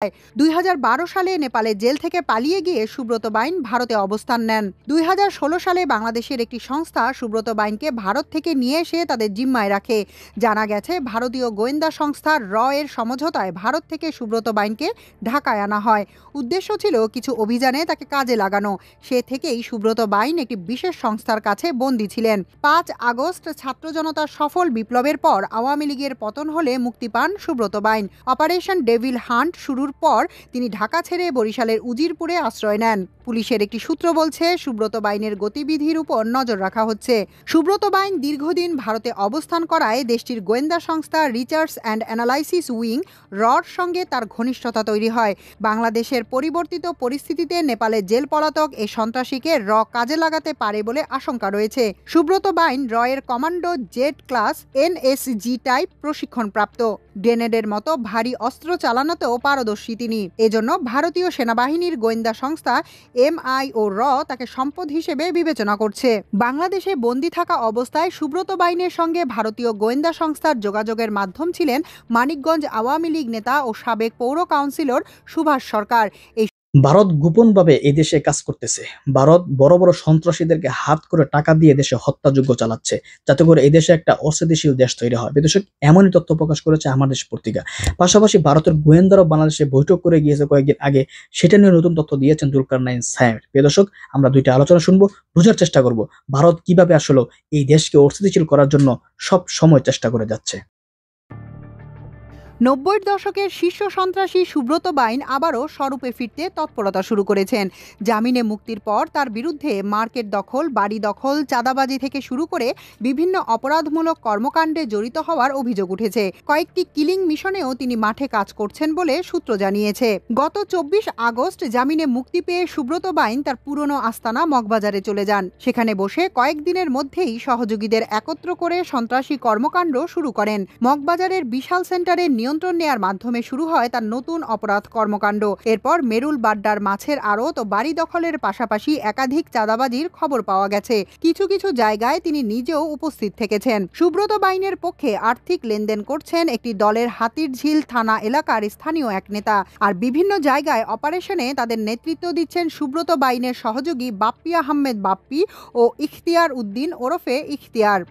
2012 সালে নেপালের জেল থেকে পালিয়ে গিয়ে সুব্রত বাইন ভারতে অবস্থান নেন। 2016 সালে বাংলাদেশের একটি সংস্থা সুব্রত বাইনকে ভারত থেকে নিয়ে এসে তাদের জিম্মায় রাখে। জানা গেছে, ভারতীয় গোয়েন্দা সংস্থা এর সমঝোতায় ভারত থেকে সুব্রত বাইনকে ঢাকায় আনা হয়। উদ্দেশ্য ছিল কিছু অভিযানে তাকে কাজে লাগানো। সে থেকেই সুব্রত বাইন একটি বিশেষ সংস্থার কাছে বন্দী ছিলেন। 5 আগস্ট ছাত্র জনতার সফল বিপ্লবের পর আওয়ামী লীগের পতন হলে মুক্তি পান সুব্রত বাইন। অপারেশন ডেভিল হান্ট শুরুর পর তিনি ঢাকা ছেড়ে বরিশালের উজিরপুরে আশ্রয় নেন। পুলিশের একটি সূত্র বলছে, সুব্রত বাইনের গতিবিধির উপর নজর রাখা হচ্ছে। সুব্রত বাইন দীর্ঘদিন ভারতে অবস্থান করায় দেশটির গোয়েন্দা সংস্থা রিসার্চ অ্যান্ড অ্যানালাইসিস উইং রর সঙ্গে তার ঘনিষ্ঠতা তৈরি হয়। বাংলাদেশের পরিবর্তিত পরিস্থিতিতে নেপালের জেল পলাতক এই সন্ত্রাসীকে কাজে লাগাতে পারে বলে আশঙ্কা রয়েছে। সুব্রত বাইন এর commando Z class NSG type প্রশিক্ষণপ্রাপ্ত। গ্রেনেডের মতো ভারী অস্ত্র চালানোতেও পারদর্শী তিনি। এজন্য ভারতীয় সেনাবাহিনীর গোয়েন্দা সংস্থা MIO তাকে সম্পদ হিসেবে বিবেচনা করছে। বাংলাদেশে বন্দী থাকা অবস্থায় সুব্রত বাইনের সঙ্গে ভারতীয় গোয়েন্দা সংস্থার যোগাযোগের মাধ্যম ছিলেন মানিকগঞ্জ আওয়ামী লীগ নেতা ও সাবেক পৌর কাউন্সিলর সুভাষ সরকার। ভারত গোপনভাবে এই দেশে কাজ করতেছে। ভারত বড় বড় সন্ত্রাসীদেরকে হাত করে টাকা দিয়ে দেশে হত্যাযজ্ঞ চালাচ্ছে, যাতে করে এই দেশে একটা অস্থিতিশীল দেশ তৈরি হয়। বিদেশক এমনই তথ্য প্রকাশ করেছে আমার দেশ পত্রিকা। পাশাপাশি ভারতের গোয়েন্দারাও বাংলাদেশে বৈঠক করে গিয়েছে কয়েকদিন আগে, সেটা নিয়ে নতুন তথ্য দিয়েছেন জুলকারনাইন সাহেব। বিদেশক আমরা দুইটা আলোচনা শুনবো, বোঝার চেষ্টা করব ভারত কিভাবে আসলে এই দেশকে অস্থিতিশীল করার জন্য সব সময় চেষ্টা করে যাচ্ছে। 90-এর দশকের শীর্ষ সন্ত্রাসী সুব্রত বাইন আবারও স্বরূপে ফিরতে তৎপরতা শুরু করেছেন। জামিনে মুক্তির পর তার বিরুদ্ধে মার্কেট দখল, বাড়ি দখল, চাঁদাবাজি থেকে শুরু করে বিভিন্ন অপরাধমূলক কর্মকাণ্ডে জড়িত হওয়ার অভিযোগ উঠেছে। কয়েকটি কিলিং মিশনেও তিনি মাঠে কাজ করছেন বলে সূত্র জানিয়েছে। গত 24 আগস্ট জামিনে মুক্তি পেয়ে সুব্রত বাইন তার পুরনো আস্তানা মগবাজারে চলে যান। সেখানে বসে কয়েকদিনের মধ্যেই সহযোগীদের একত্র করে সন্ত্রাসী কর্মকাণ্ড শুরু করেন। মগবাজারের বিশাল সেন্টারে নিয়ন্ত্রণ নেয়ার মাধ্যমে শুরু হয় তার নতুন অপরাধ কর্মকাণ্ড। এরপর মেরুল বাড্ডার মাছের আড়ত ও বাড়ি দখলের পাশাপাশি একাধিক চাঁদাবাজির খবর পাওয়া গেছে। কিছু কিছু জায়গায় তিনি নিজেও উপস্থিত থেকেছেন। সুব্রত বাইনের পক্ষে আর্থিক লেনদেন করছেন একটি দলের হাতিরঝিল থানা এলাকার স্থানীয় এক নেতা। আর বিভিন্ন জায়গায় অপারেশনে তাদের নেতৃত্ব দিচ্ছেন সুব্রত বাইনের সহযোগী বাপ্পি আহমেদ বাপ্পি ও ইখতিয়ার উদ্দিন ওরফে ইখতিয়ার।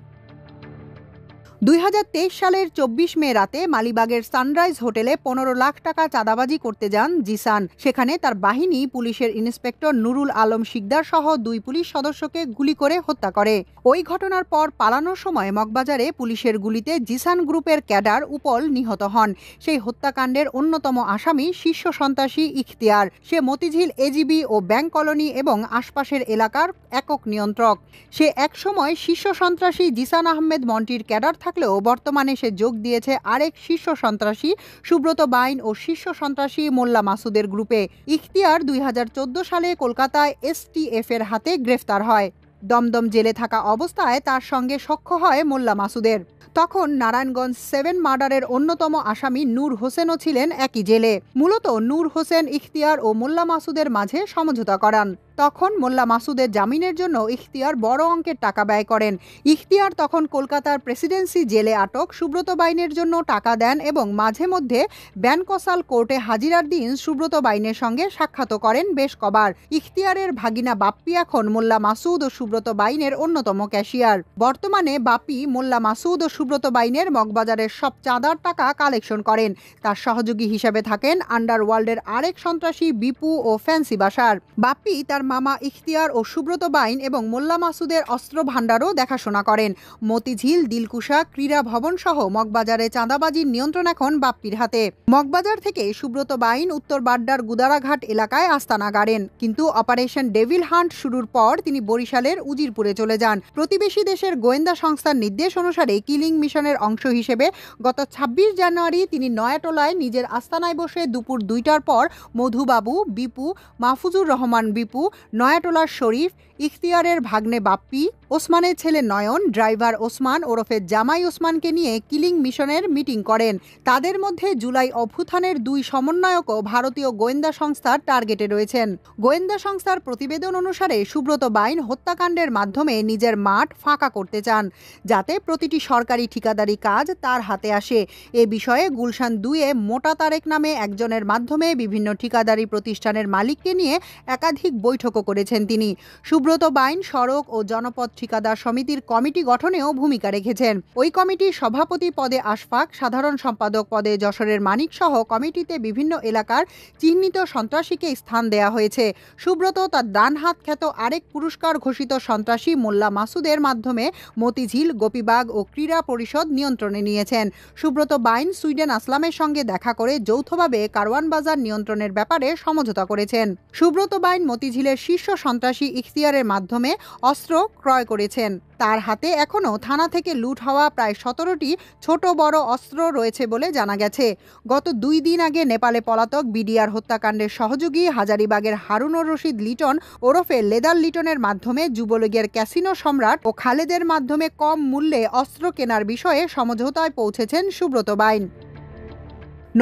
2023 সালের 24 মে রাতে মালিবাগের সানরাইজ হোটেলে 15 লাখ টাকা চাঁদাবাজি করতে যান জিসান। সেখানে তার বাহিনী পুলিশের ইন্সপেক্টর নুরুল আলম শিকদার সহ 2 পুলিশ সদস্যকে গুলি করে হত্যা করে। ওই ঘটনার পর পালানোর সময় মগবাজারে পুলিশের গুলিতে জিসান গ্রুপের ক্যাডার উপল নিহত হন। সেই হত্যাকাণ্ডের অন্যতম আসামি শীর্ষ সন্ত্রাসী ইখতিয়ার। সে মতিঝিল এজিবি ও ব্যাংক কলোনি এবং আশপাশের এলাকার একক নিয়ন্ত্রক। সে একসময় শীর্ষ সন্ত্রাসী জিসান আহমেদ মন্টির ক্যাডার থাকলেও বর্তমানে সে যোগ দিয়েছে আরেক শীর্ষ সন্ত্রাসী সুব্রত বাইন ও শীর্ষ সন্ত্রাসী মোল্লা মাসুদের গ্রুপে। ইখতিয়ার 2014 সালে কলকাতায় STF এর হাতে গ্রেফতার হয়। দমদম জেলে থাকা অবস্থায় তার সঙ্গে সখ্য হয় মোল্লা মাসুদের। তখন নারায়ণগঞ্জ 7 মার্ডারের অন্যতম আসামি নূর হোসেনও ছিলেন একই জেলে। মূলত নূর হোসেন ইখতিয়ার ও মোল্লা মাসুদের মাঝে সমঝোতা করান। তখন মোল্লা মাসুদের জামিনের জন্য ইখতিয়ার বড় অঙ্কের টাকা ব্যয় করেন। ইখতিয়ার তখন কলকাতার প্রেসিডেন্সি জেলে আটক সুব্রত বাইনের জন্য টাকা দেন এবং মাঝে মধ্যে ব্যানকসাল কোর্টে হাজিরার দিন সুব্রত বাইনের সঙ্গে সাক্ষাৎ করেন বেশ কবার। ইখতিয়ারের ভাগিনা বাপ্পি এখন মোল্লা মাসুদ ও সুব্রত বাইনের অন্যতম ক্যাশিয়ার। বর্তমানে বাপ্পি মোল্লা মাসুদ ও সুব্রত বাইনের মগবাজারের সব চাঁদার টাকা কালেকশন করেন। তার সহযোগী হিসেবে থাকেন আন্ডারওয়ার্ল্ডের আরেক সন্ত্রাসী বিপু ও ফ্যান্সি বাসার। বাপ্পি তার মামা ইখতিয়ার ও সুব্রত বাইন এবং মোল্লা মাসুদের অস্ত্র ভাণ্ডারও দেখাশোনা করেন। মতিঝিল, দিলকুশা, ক্রীড়া ভবন সহ মগবাজারে চাঁদাবাজির নিয়ন্ত্রণ এখন বাপ্পির হাতে। মগবাজার থেকে সুব্রত বাইন উত্তর বাড্ডার গুদারাঘাট এলাকায় আস্তানা গাড়েন, কিন্তু অপারেশন ডেভিল হান্ট শুরুর পর তিনি বরিশালের উজিরপুরে চলে যান। প্রতিবেশী দেশের গোয়েন্দা সংস্থার নির্দেশ অনুসারে কিলিং মিশনের অংশ হিসেবে গত 26 জানুয়ারি তিনি নয়াটোলায় নিজের আস্তানায় বসে দুপুর 2টার পর মধুবাবু, বিপু, মাহফুজুর রহমান বিপু, নয়াটোলার শরীফ, ইখতিয়ারের ভাগ্নে বাপ্পি, ওসমানের ছেলে নয়ন, ড্রাইভার ওসমান ওরফে জামাই ওসমানকে নিয়ে কিলিং মিশনের মিটিং করেন। তাদের মধ্যে জুলাই অভ্যুত্থানের 2 সমন্বয়কও ভারতীয় গোয়েন্দা সংস্থার টার্গেটে রয়েছেন। গোয়েন্দা সংস্থার প্রতিবেদন অনুসারে সুব্রত বাইন হত্যাকাণ্ডের মাধ্যমে নিজের মাঠ ফাঁকা করতে চান, যাতে প্রতিটি সরকারি ঠিকাদারি কাজ তার হাতে আসে। এ বিষয়ে গুলশান 2-এ মোটা তারেক নামে একজনের মাধ্যমে বিভিন্ন ঠিকাদারি প্রতিষ্ঠানের মালিককে নিয়ে একাধিক বৈঠকও করেছেন তিনি। সুব্রত বাইন সড়ক ও জনপথ ঠিকাদার সমিতির কমিটি গঠনেও ভূমিকা রেখেছেন। ওই কমিটির সভাপতি পদে আশফাক, সাধারণ সম্পাদক পদে যশোরের মানিক সহ কমিটিতে বিভিন্ন এলাকার চিহ্নিত সন্ত্রাসীকে স্থান দেয়া হয়েছে। সুব্রত তার ডান হাত খ্যাত আরেক পুরস্কার ঘোষিত সন্ত্রাসী মোল্লা মাসুদের মাধ্যমে মতিঝিল, গোপীবাগ ও ক্রীড়া পরিষদ নিয়ন্ত্রণে নিয়েছেন। সুব্রত বাইন সুইডেন আসলামের সঙ্গে দেখা করে যৌথভাবে কারওয়ান বাজার নিয়ন্ত্রণের ব্যাপারে সমঝোতা করেছেন। সুব্রত বাইন মতিঝিলের শীর্ষ সন্ত্রাসী ইখতিয়ারের মাধ্যমে অস্ত্র ক্রয় করেছেন। তার হাতে এখনও থানা থেকে লুট হওয়া প্রায় 17টি ছোট বড় অস্ত্র রয়েছে বলে জানা গেছে। গত 2 দিন আগে নেপালে পলাতক বিডিআর হত্যাকাণ্ডের সহযোগী হাজারিবাগের হারুনুর রশিদ লিটন ওরফে লেদার লিটনের মাধ্যমে যুবলীগের ক্যাসিনো সম্রাট ও খালেদের মাধ্যমে কম মূল্যে অস্ত্র কেনার বিষয়ে সমঝোতায় পৌঁছেছেন সুব্রত বাইন।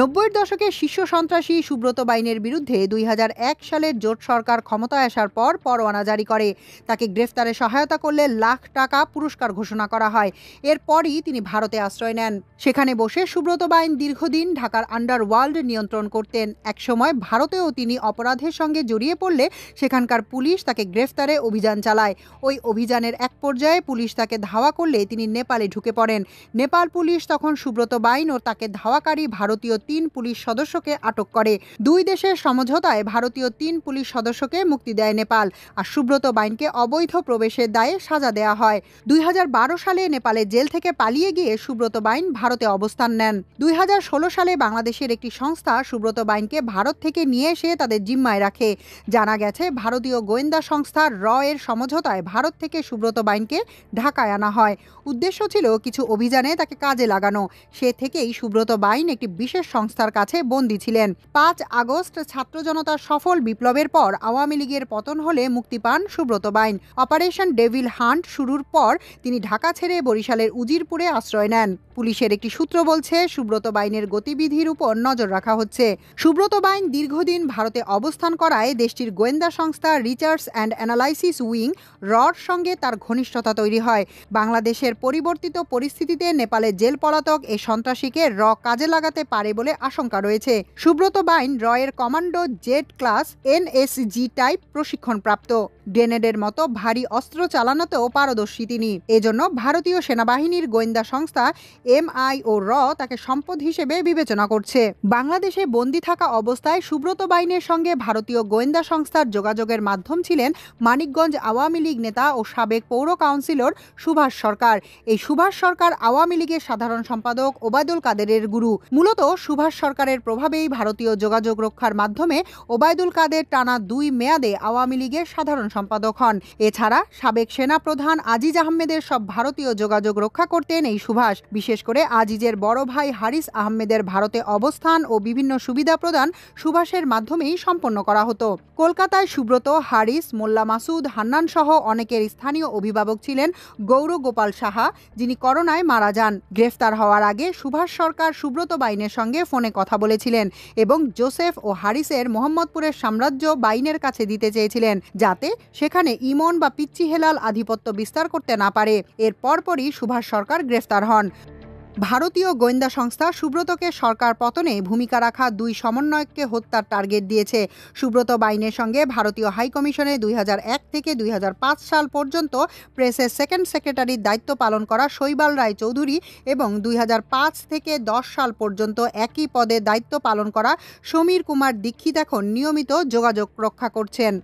90-এর দশকে শীর্ষ সন্ত্রাসী সুব্রত বাইনের বিরুদ্ধে 2001 সালের জোট সরকার ক্ষমতায় আসার পর পরোয়ানা জারি করে। তাকে গ্রেফতারে সহায়তা করলে লাখ টাকা পুরস্কার ঘোষণা করা হয়। এরপরই তিনি ভারতে আশ্রয় নেন। সেখানে বসে সুব্রত বাইন দীর্ঘদিন ঢাকার আন্ডারওয়ার্ল্ড নিয়ন্ত্রণ করতেন। একসময় ভারতেও তিনি অপরাধের সঙ্গে জড়িয়ে পড়লে সেখানকার পুলিশ তাকে গ্রেফতারে অভিযান চালায়। ওই অভিযানের এক পর্যায়ে পুলিশ তাকে ধাওয়া করলে তিনি নেপালে ঢুকে পড়েন। নেপাল পুলিশ তখন সুব্রত বাইন ও তাকে ধাওয়াকারী ভারতীয় 3 পুলিশ সদস্যকে আটক করে। 2 দেশের সমঝোতায় ভারতীয় 3 পুলিশ সদস্যকে মুক্তি দেয় নেপাল, আর সুব্রত বাইনকে অবৈধ প্রবেশের দায়ে সাজা দেয়া হয়। 2012 সালে নেপালে জেল থেকে পালিয়ে গিয়ে সুব্রত বাইন ভারতে অবস্থান নেন। 2016 সালে বাংলাদেশের একটি সংস্থা সুব্রত বাইনকে ভারত থেকে নিয়ে এসে তাদের জিম্মায় রাখে। জানা গেছে ভারতীয় গোয়েন্দা সংস্থা এর সমঝোতায় ভারত থেকে সুব্রত বাইনকে ঢাকায় আনা হয়। উদ্দেশ্য ছিল কিছু অভিযানে তাকে কাজে লাগানো। সে থেকেই সুব্রত বাইন একটি বিশেষ সংস্থার কাছে বন্দী ছিলেন। 5 আগস্ট ছাত্র জনতার সফল বিপ্লবের পর আওয়ামী লীগের পতন হলে মুক্তি পান সুব্রত বাইন। অপারেশন ডেভিল হান্ট শুরুর পর তিনি ঢাকা ছেড়ে বরিশালের উজিরপুরে আশ্রয় নেন। পুলিশের একটি সূত্র বলছে সুব্রত বাইনের গতিবিধির উপর নজর রাখা হচ্ছে। সুব্রত বাইন দীর্ঘদিন ভারতে অবস্থান করায় দেশটির গোয়েন্দা সংস্থা রিসার্চ অ্যান্ড অ্যানালাইসিস উইং রর সঙ্গে তার ঘনিষ্ঠতা তৈরি হয়। বাংলাদেশের পরিবর্তিত পরিস্থিতিতে নেপালে জেল পলাতক এই সন্ত্রাসীকে কাজে লাগাতে পারে বলে আশঙ্কা রয়েছে। সুব্রত বাইন এর commando Z class NSG type প্রশিক্ষণপ্রাপ্ত। গ্রেনেডের মতো ভারী অস্ত্র চালানোতেও পারদর্শী তিনি। এজন্য ভারতীয় সেনাবাহিনীর গোয়েন্দা সংস্থা MI ও তাকে সম্পদ হিসেবে বিবেচনা করছে। বাংলাদেশে বন্দী থাকা অবস্থায় সুব্রত বাইনের সঙ্গে ভারতীয় গোয়েন্দা সংস্থার যোগাযোগের মাধ্যম ছিলেন মানিকগঞ্জ আওয়ামী লীগ নেতা ও সাবেক পৌর কাউন্সিলর সুভাষ সরকার। এই সুভাষ সরকার আওয়ামী লীগের সাধারণ সম্পাদক ওবায়দুল কাদেরের গুরু। মূলত সুভাষ সরকারের প্রভাবেই ভারতীয় যোগাযোগ রক্ষার মাধ্যমে ওবায়দুল কাদের টানা 2 মেয়াদে আওয়ামী লীগের সাধারণ সম্পাদক হন। এছাড়া সাবেক সেনাপ্রধান আজিজ আহমেদের সব ভারতীয় যোগাযোগ রক্ষা করতেন এই সুভাষ। বিশেষ করে আজিজের বড় ভাই হারিস আহমেদের ভারতে অবস্থান ও বিভিন্ন সুবিধা প্রদান সুভাষের মাধ্যমেই সম্পন্ন করা হতো। কলকাতায় সুব্রত, হারিস, মোল্লা মাসুদ, হান্নান সহ অনেকের স্থানীয় অভিভাবক ছিলেন গৌর গোপাল সাহা, যিনি করোনায় মারা যান। গ্রেফতার হওয়ার আগে সুভাষ সরকার সুব্রত বাইনের সঙ্গে ফোনে কথা বলেছিলেন এবং জোসেফ ও হারিসের মোহাম্মদপুরের সাম্রাজ্য বাইনের কাছে দিতে চেয়েছিলেন, যাতে সেখানে ইমন বা পিচ্চি হেলাল আধিপত্য বিস্তার করতে না পারে। এর পরপরই সুভাষ সরকার গ্রেফতার হন। ভারতীয় গোয়েন্দা সংস্থা সুব্রতকে সরকার পতনে ভূমিকা রাখা 2 সমন্বয়ককে হত্যার টার্গেট দিয়েছে। সুব্রত বাইনের সঙ্গে ভারতীয় হাইকমিশনে 2001 থেকে 2005 সাল পর্যন্ত প্রেসের সেকেন্ড সেক্রেটারির দায়িত্ব পালন করা শৈবাল রায় চৌধুরী এবং 2005 থেকে 10 সাল পর্যন্ত একই পদে দায়িত্ব পালন করা সমীর কুমার দীক্ষিত এখন নিয়মিত যোগাযোগ রক্ষা করছেন।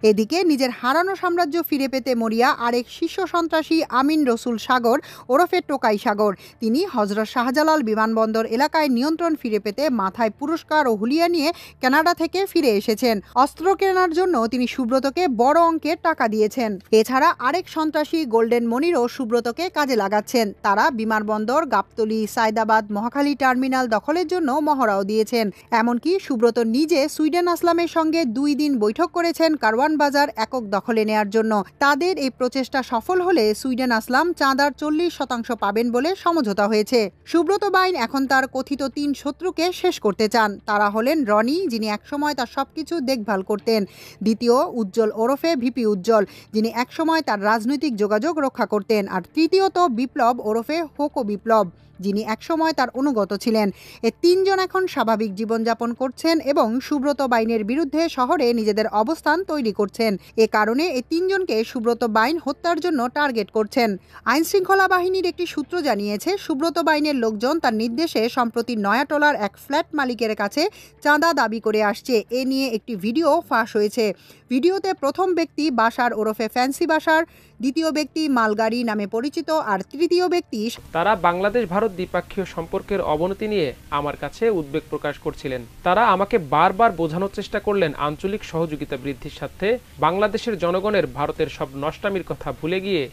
এদিকে নিজের হারানো সাম্রাজ্য ফিরে পেতে মরিয়া আরেক শীর্ষ সন্ত্রাসী আমিন রসুল সাগর ওরফে টোকাই সাগর, তিনি হজরত শাহজালাল বিমানবন্দর এলাকায় নিয়ন্ত্রণ ফিরে পেতে মাথায় পুরস্কার ও হুলিয়া নিয়ে কানাডা থেকে ফিরে এসেছেন। অস্ত্র কেনার জন্য তিনি সুব্রতকে বড় অঙ্কের টাকা দিয়েছেন। এছাড়া আরেক সন্ত্রাসী গোল্ডেন মনিরও সুব্রতকে কাজে লাগাচ্ছেন। তারা বিমানবন্দর, গাবতলী, সায়দাবাদ, মহাখালী টার্মিনাল দখলের জন্য মহড়াও দিয়েছেন। এমনকি সুব্রত নিজে সুইডেন আসলামের সঙ্গে 2 দিন বৈঠক করেছেন কারওয়ান পুরান বাজার একক দখলে নেয়ার জন্য। তাদের এই প্রচেষ্টা সফল হলে সুইডেন আসলাম চাঁদার 40% পাবেন বলে সমঝোতা হয়েছে। সুব্রত বাইন এখন তার কথিত 3 শত্রুকে শেষ করতে চান। তারা হলেন রনি, যিনি একসময় তার সবকিছু দেখভাল করতেন; দ্বিতীয় উজ্জ্বল ওরফে ভিপি উজ্জ্বল, যিনি একসময় তার রাজনৈতিক যোগাযোগ রক্ষা করতেন; আর তৃতীয়ত বিপ্লব ওরফে হোকো বিপ্লব, যিনি একসময় তার অনুগত ছিলেন। এই 3 জন এখন স্বাভাবিক জীবনযাপন করছেন এবং সুব্রত বাইনের বিরুদ্ধে শহরে নিজেদের অবস্থান তৈরি করছেন। এ কারণে এই 3 জনকে সুব্রত বাইন হত্যার জন্য টার্গেট করছেন। আইনশৃঙ্খলা বাহিনীর একটি সূত্র জানিয়েছে, সুব্রত বাইনের লোকজন তার নির্দেশে সম্প্রতি নয়াটোলার এক ফ্ল্যাট মালিকের কাছে চাঁদা দাবি করে আসছে। এ নিয়ে একটি ভিডিও ফাঁস হয়েছে। ভিডিওতে প্রথম ব্যক্তি বাশার ওরফে ফ্যান্সি বাশার, দ্বিতীয় ব্যক্তি মালগাড়ি নামে পরিচিত, আর তৃতীয় ব্যক্তি তারা বাংলাদেশ ভারত দ্বিপাক্ষীয় সম্পর্কের অবনতি নিয়ে আমার কাছে উদ্বেগ প্রকাশ করছিলেন। তারা আমাকে বারবার বোঝানোর চেষ্টা করলেন আঞ্চলিক সহযোগিতা বৃদ্ধির সাথে বাংলাদেশের জনগণের ভারতের সব নষ্টামির কথা ভুলে গিয়ে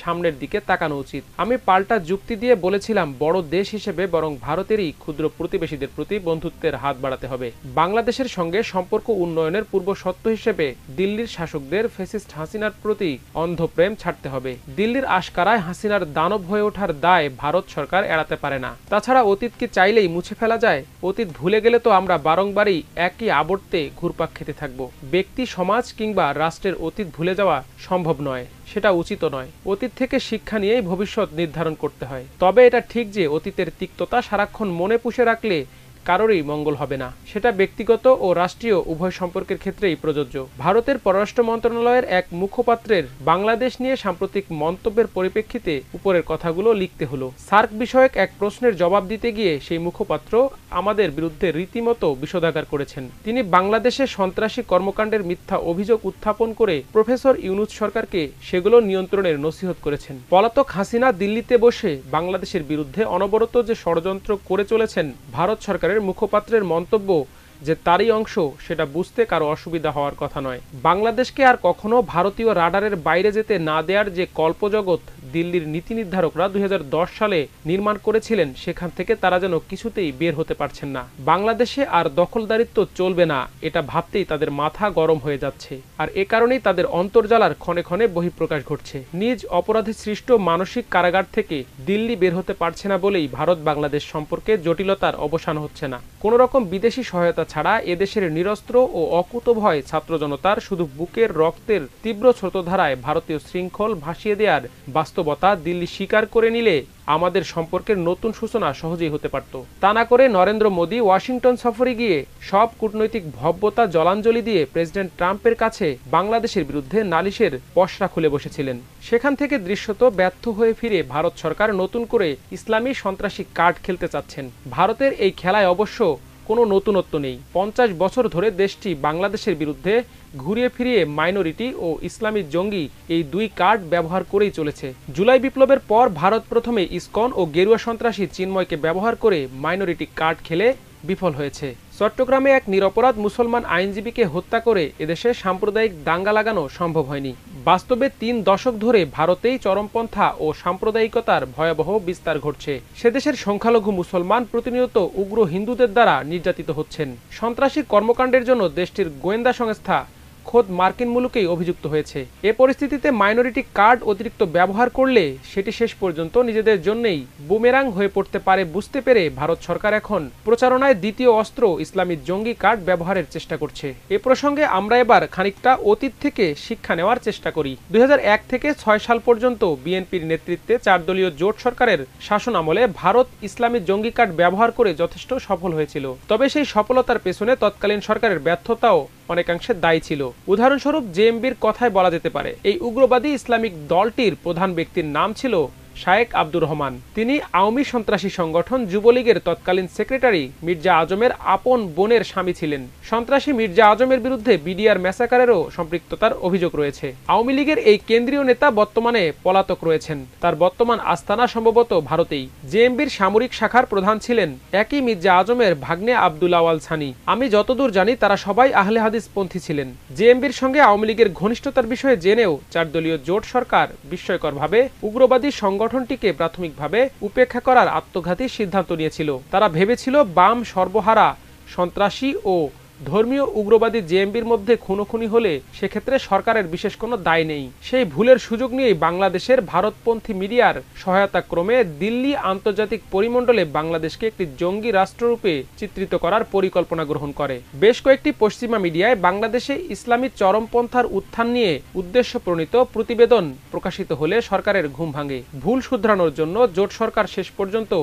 সামনের দিকে তাকানো উচিত। আমি পাল্টা যুক্তি দিয়ে বলেছিলাম, বড় দেশ হিসেবে বরং ভারতেরই ক্ষুদ্র প্রতিবেশীদের প্রতি বন্ধুত্বের হাত বাড়াতে হবে। বাংলাদেশের সঙ্গে সম্পর্ক উন্নয়নের পূর্ব শর্ত হিসেবে দিল্লির শাসকদের ফ্যাসিস্ট হাসিনার প্রতি অন্ধপ্রেম ছাড়তে হবে। দিল্লির আশকারায় হাসিনার দানব হয়ে ওঠার দায় ভারত সরকার এড়াতে পারে না। তাছাড়া অতীতকে চাইলেই মুছে ফেলা যায়? অতীত ভুলে গেলে তো আমরা বারংবারই একই আবর্তে ঘুরপাক খেতে থাকব। ব্যক্তি, সমাজ কিংবা রাষ্ট্রের অতীত ভুলে যাওয়া সম্ভব নয়, সেটা উচিত নয়। অতীত থেকে শিক্ষা নিয়েই ভবিষ্যৎ নির্ধারণ করতে হয়। তবে এটা ঠিক যে অতীতের তিক্ততা সারাক্ষণ মনে পুষে রাখলে কারোরই মঙ্গল হবে না। সেটা ব্যক্তিগত ও রাষ্ট্রীয় উভয় সম্পর্কের ক্ষেত্রেই প্রযোজ্য। ভারতের পররাষ্ট্র মন্ত্রণালয়ের এক মুখপাত্রের বাংলাদেশ নিয়ে সাম্প্রতিক মন্তব্যের পরিপ্রেক্ষিতে উপরের কথাগুলো লিখতে হলো। সার্ক বিষয়ক এক প্রশ্নের জবাব দিতে গিয়ে সেই মুখপাত্র আমাদের বিরুদ্ধে রীতিমতো বিষোদাগার করেছেন। তিনি বাংলাদেশে সন্ত্রাসী কর্মকাণ্ডের মিথ্যা অভিযোগ উত্থাপন করে প্রফেসর ইউনূস সরকারকে সেগুলো নিয়ন্ত্রণের নসিহত করেছেন। পলাতক হাসিনা দিল্লিতে বসে বাংলাদেশের বিরুদ্ধে অনবরত যে ষড়যন্ত্র করে চলেছেন, ভারত সরকারের মুখপাত্রের মন্তব্য যে তারই অংশ, সেটা বুঝতে কারো অসুবিধা হওয়ার কথা নয়। বাংলাদেশকে আর কখনো ভারতীয় রাডারের বাইরে যেতে না দেওয়ার যে কল্পজগৎ দিল্লির নীতি নির্ধারকরা 2010 সালে নির্মাণ করেছিলেন, সেখান থেকে তারা যেন কিছুতেই বের হতে পারছেন না। বাংলাদেশে আর দখলদারিত্ব চলবে না, এটা ভাবতেই তাদের মাথা গরম হয়ে যাচ্ছে। আর এ কারণেই তাদের অন্তর্জালার ক্ষণে ক্ষণে বহিঃপ্রকাশ ঘটছে। নিজ অপরাধে সৃষ্ট মানসিক কারাগার থেকে দিল্লি বের হতে পারছে না বলেই ভারত বাংলাদেশ সম্পর্কে জটিলতার অবসান হচ্ছে না। কোন রকম বিদেশি সহায়তা ছাড়া এদেশের নিরস্ত্র ও অকুতভয় ছাত্র জনতার শুধু বুকের রক্তের তীব্র স্রোতধারায় ভারতীয় শৃঙ্খল ভাসিয়ে দেওয়ার বাস্তবতা দিল্লি স্বীকার করে নিলে আমাদের সম্পর্কের নতুন সূচনা সহজেই হতে পারত। তা না করে নরেন্দ্র মোদী ওয়াশিংটন সফরে গিয়ে সব কূটনৈতিক ভব্যতা জলাঞ্জলি দিয়ে প্রেসিডেন্ট ট্রাম্পের কাছে বাংলাদেশের বিরুদ্ধে নালিশের পসরা খুলে বসেছিলেন। সেখান থেকে দৃশ্যত ব্যর্থ হয়ে ফিরে ভারত সরকার নতুন করে ইসলামী সন্ত্রাসী কার্ড খেলতে চাচ্ছেন। ভারতের এই খেলায় অবশ্য কোনো নতুনত্ব নেই। 50 বছর ধরে দেশটি বাংলাদেশের বিরুদ্ধে ঘুরিয়ে ফিরিয়ে মাইনরিটি ও ইসলামী জঙ্গি এই দুই কার্ড ব্যবহার করেই চলেছে। জুলাই বিপ্লবের পর ভারত প্রথমে ইসকন ও গেরুয়া সন্ত্রাসী চিন্ময়কে ব্যবহার করে মাইনরিটি কার্ড খেলে বিফল হয়েছে। চট্টগ্রামে এক নিরপরাধ মুসলমান আইনজীবীকে হত্যা করে এদেশে সাম্প্রদায়িক দাঙ্গা লাগানো সম্ভব হয়নি। বাস্তবে 3 দশক ধরে ভারতেই চরমপন্থা ও সাম্প্রদায়িকতার ভয়াবহ বিস্তার ঘটছে। সেদেশের সংখ্যালঘু মুসলমান প্রতিনিয়ত উগ্র হিন্দুদের দ্বারা নির্যাতিত হচ্ছেন। সন্ত্রাসী কর্মকাণ্ডের জন্য দেশটির গোয়েন্দা সংস্থা খোদ মার্কিন মুলুকেই অভিযুক্ত হয়েছে। এ পরিস্থিতিতে মাইনরিটি কার্ড অতিরিক্ত ব্যবহার করলে সেটি শেষ পর্যন্ত নিজেদের জন্যই বুমেরাং হয়ে পড়তে পারে বুঝতে পেরে ভারত সরকার এখন প্রচারণায় দ্বিতীয় অস্ত্র ইসলামী জঙ্গি কার্ড ব্যবহারের চেষ্টা করছে। এ প্রসঙ্গে আমরা এবার খানিকটা অতীত থেকে শিক্ষা নেওয়ার চেষ্টা করি। 2001 থেকে 6 সাল পর্যন্ত বিএনপির নেতৃত্বে 4 দলীয় জোট সরকারের শাসন আমলে ভারত ইসলামী জঙ্গি কার্ড ব্যবহার করে যথেষ্ট সফল হয়েছিল। তবে সেই সফলতার পেছনে তৎকালীন সরকারের ব্যর্থতাও অনেকাংশে দায়ী ছিল। উদাহরণস্বরূপ জেএমবির কথাই বলা যেতে পারে। এই উগ্রবাদী ইসলামিক দলটির প্রধান ব্যক্তির নাম ছিল শায়েক আব্দুর রহমান। তিনি আওয়ামী সন্ত্রাসী সংগঠন যুবলীগের তৎকালীন সেক্রেটারি মির্জা আজমের আপন বোনের স্বামী ছিলেন। সন্ত্রাসী মির্জা আজমের বিরুদ্ধে বিডিআর ম্যাসাকারেরও সম্পৃক্ততার অভিযোগ রয়েছে। আওয়ামী লীগের এই কেন্দ্রীয় নেতা বর্তমানে পলাতক রয়েছেন। তার বর্তমান আস্তানা সম্ভবত ভারতেই। জেএমবির সামরিক শাখার প্রধান ছিলেন একই মির্জা আজমের ভাগ্নে আব্দুল আওয়াল সানি। আমি যতদূর জানি তারা সবাই আহলে হাদিস পন্থী ছিলেন। জেএমবির সঙ্গে আওয়ামী লীগের ঘনিষ্ঠতার বিষয়ে জেনেও 4 দলীয় জোট সরকার বিস্ময়করভাবে উগ্রবাদী সংগঠনটিকে প্রাথমিকভাবে উপেক্ষা করার আত্মঘাতী সিদ্ধান্ত নিয়েছিল। তারা ভেবেছিল বাম সর্বহারা সন্ত্রাসী ও ধর্মীয় উগ্রবাদী জেএমবির মধ্যে খুনোখুনি হলে সেক্ষেত্রে সরকারের বিশেষ কোনো দায় নেই। সেই ভুলের সুযোগ নিয়েই বাংলাদেশের ভারতপন্থী মিডিয়ার সহায়তা ক্রমে দিল্লি আন্তর্জাতিক পরিমণ্ডলে বাংলাদেশকে একটি জঙ্গি রাষ্ট্ররূপে চিত্রিত করার পরিকল্পনা গ্রহণ করে। বেশ কয়েকটি পশ্চিমা মিডিয়ায় বাংলাদেশে ইসলামী চরমপন্থার উত্থান নিয়ে উদ্দেশ্য প্রণীত প্রতিবেদন প্রকাশিত হলে সরকারের ঘুম ভাঙে। ভুল শুধরানোর জন্য জোট সরকার শেষ পর্যন্ত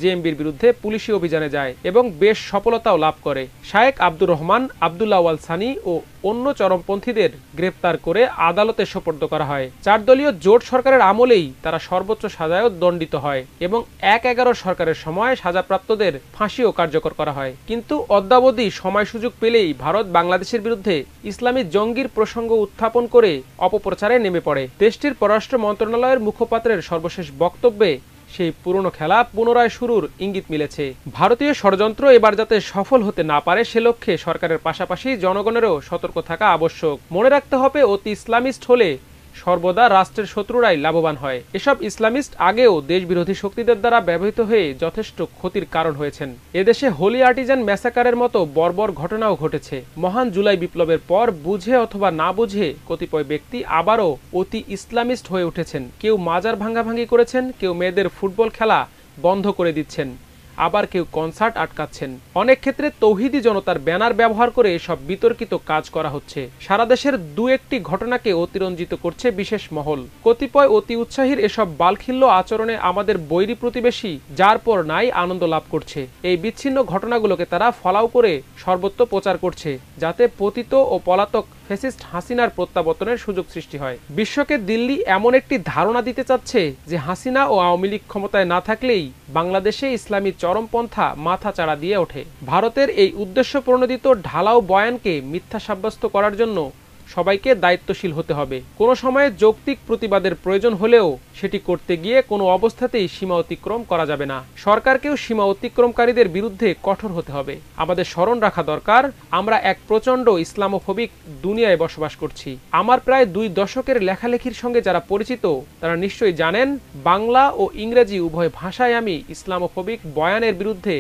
জেএমবির বিরুদ্ধে পুলিশি অভিযানে যায় এবং বেশ সফলতাও লাভ করে। শায়েক আব্দুর রহমান, আব্দুল্লাহ আল সানি ও অন্য চরমপন্থীদের গ্রেপ্তার করে আদালতে সোপর্দ করা হয়। 4 দলীয় জোট সরকারের আমলেই তারা সর্বোচ্চ সাজায়ও দণ্ডিত হয় এবং 1/11 সরকারের সময় সাজাপ্রাপ্তদের ফাঁসিও কার্যকর করা হয়। কিন্তু অদ্যাবধি সময় সুযোগ পেলেই ভারত বাংলাদেশের বিরুদ্ধে ইসলামী জঙ্গির প্রসঙ্গ উত্থাপন করে অপপ্রচারে নেমে পড়ে। দেশটির পররাষ্ট্র মন্ত্রণালয়ের মুখপাত্রের সর্বশেষ বক্তব্যে সেই পুরনো খেলা পুনরায় শুরুর ইঙ্গিত মিলেছে। ভারতীয় ষড়যন্ত্র এবার যাতে সফল হতে না পারে সে লক্ষ্যে সরকারের পাশাপাশি জনগণেরও সতর্ক থাকা আবশ্যক। মনে রাখতে হবে, অতি ইসলামিস্ট হলে সর্বদা রাষ্ট্রের শত্রুরাই লাভবান হয়। এসব ইসলামিস্ট আগেও দেশবিরোধী শক্তিদের দ্বারা ব্যবহৃত হয়ে যথেষ্ট ক্ষতির কারণ হয়েছেন। এদেশে হোলি আর্টিজান ম্যাসাকারের মতো বর্বর ঘটনাও ঘটেছে। মহান জুলাই বিপ্লবের পর বুঝে অথবা না বুঝে কতিপয় ব্যক্তি আবারও অতি ইসলামিস্ট হয়ে উঠেছেন। কেউ মাজার ভাঙ্গাভাঙ্গি করেছেন, কেউ মেয়েদের ফুটবল খেলা বন্ধ করে দিচ্ছেন, আবার কেউ কনসার্ট আটকাচ্ছেন। অনেক ক্ষেত্রে তৌহিদি জনতার ব্যানার ব্যবহার করে এসব বিতর্কিত কাজ করা হচ্ছে। সারা দেশের 2-1টি ঘটনাকে অতিরঞ্জিত করছে বিশেষ মহল। কতিপয় অতি উৎসাহীর এসব বালখিল্য আচরণে আমাদের বৈরী প্রতিবেশী যার পর নাই আনন্দ লাভ করছে। এই বিচ্ছিন্ন ঘটনাগুলোকে তারা ফলাও করে সর্বত্র প্রচার করছে, যাতে পতিত ও পলাতক ফ্যাসিস্ট হাসিনার প্রত্যাবর্তনের সুযোগ সৃষ্টি হয়। বিশ্বকে দিল্লি এমন একটি ধারণা দিতে চাচ্ছে যে হাসিনা ও আওয়ামী লীগ ক্ষমতায় না থাকলেই বাংলাদেশে ইসলামী চরমপন্থা মাথা চাড়া দিয়ে ওঠে। ভারতের এই উদ্দেশ্য প্রণোদিত ঢালাও বয়ানকে মিথ্যা সাব্যস্ত করার জন্য সবাইকে দায়িত্বশীল হতে হবে। কোনো সময়ে যৌক্তিক প্রতিবাদের প্রয়োজন হলেও সেটি করতে গিয়ে কোনো অবস্থাতেই সীমা অতিক্রম করা যাবে না। সরকারকেও সীমা অতিক্রমকারীদের বিরুদ্ধে কঠোর হতে হবে। আমাদের স্মরণ রাখা দরকার, আমরা এক প্রচণ্ড ইসলামোফোবিক দুনিয়ায় বসবাস করছি। আমার প্রায় 2 দশকের লেখালেখির সঙ্গে যারা পরিচিত তারা নিশ্চয়ই জানেন, বাংলা ও ইংরেজি উভয় ভাষায় আমি ইসলামোফোবিক বয়ানের বিরুদ্ধে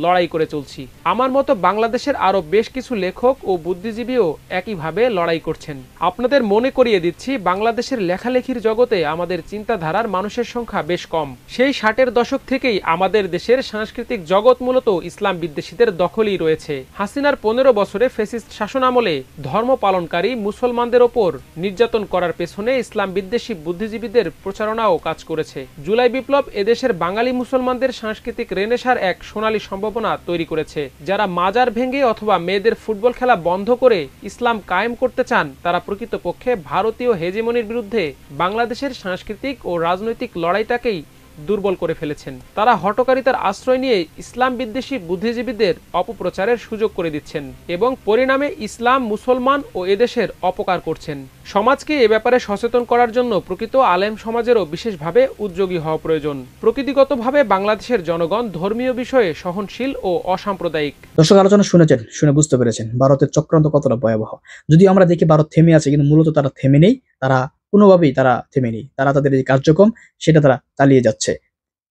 লড়াই করে চলছি। আমার মতো বাংলাদেশের আরো বেশ কিছু লেখক ও বুদ্ধিজীবীও একইভাবে লড়াই করছেন। আপনাদের মনে করিয়ে দিচ্ছি, বাংলাদেশের লেখালেখির জগতে আমাদের চিন্তাধারার মানুষের সংখ্যা বেশ কম। সেই 60-এর দশক থেকেই আমাদের দেশের সাংস্কৃতিক জগৎ মূলত ইসলাম বিদ্বেষীদের দখলেই রয়েছে। হাসিনার 15 বছরে ফ্যাসিস্ট শাসনামলে ধর্ম পালনকারী মুসলমানদের ওপর নির্যাতন করার পেছনে ইসলাম বিদ্বেষী বুদ্ধিজীবীদের প্রচারণাও কাজ করেছে। জুলাই বিপ্লব এদেশের বাঙালি মুসলমানদের সাংস্কৃতিক রেনেসার এক সোনালী সম্ভাবনা তৈরি করেছে। যারা মাজার ভেঙে অথবা মেয়েদের ফুটবল খেলা বন্ধ করে ইসলাম কায়েম করতে চান তারা প্রকৃতপক্ষে ভারতীয় হেজেমনির বিরুদ্ধে বাংলাদেশের সাংস্কৃতিক ও রাজনৈতিক লড়াইটাকেই দুর্বল করে ফেলেছেন। তারা হঠকারিতার আশ্রয় নিয়ে ইসলাম বিদ্বেষী বুদ্ধিজীবীদের অপপ্রচারের সুযোগ করে দিচ্ছেন এবং পরিণামে ইসলাম, মুসলমান ও এদেশের অপকার করছেন। সমাজকে এ ব্যাপারে সচেতন করার জন্য প্রকৃত আলেম সমাজেরও বিশেষভাবে উদ্যোগী হওয়া প্রয়োজন। প্রকৃতিগতভাবে বাংলাদেশের জনগণ ধর্মীয় বিষয়ে সহনশীল ও অসাম্প্রদায়িক। দর্শক, আলোচনা শুনেছেন, শুনে বুঝতে পেরেছেন ভারতের চক্রান্ত কতটা ভয়াবহ। যদি আমরা দেখি ভারত থেমে আছে, কিন্তু মূলত তারা থেমে নেই। তারা কোনোভাবেই থেমে নেই। তারা তাদের যে কার্যক্রম সেটা তারা চালিয়ে যাচ্ছে।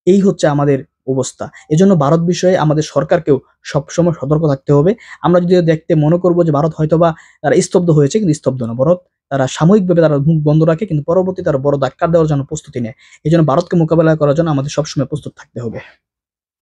এই হচ্ছে আমাদের অবস্থা। এজন্য ভারত বিষয়ে আমাদের সরকারকেও সবসময় সতর্ক থাকতে হবে। আমরা যদি দেখতে মনে করবো যে ভারত হয়তোবা তারা স্তব্ধ হয়েছে, কিন্তু স্তব্ধ না, বরং তারা সাময়িকভাবে তারা মুখ বন্ধ রাখে, কিন্তু পরবর্তী তারা বড় ধাক্কা দেওয়ার জন্য প্রস্তুতি নেয়। এই জন্য ভারতকে মোকাবেলা করার জন্য আমাদের সবসময় প্রস্তুত থাকতে হবে।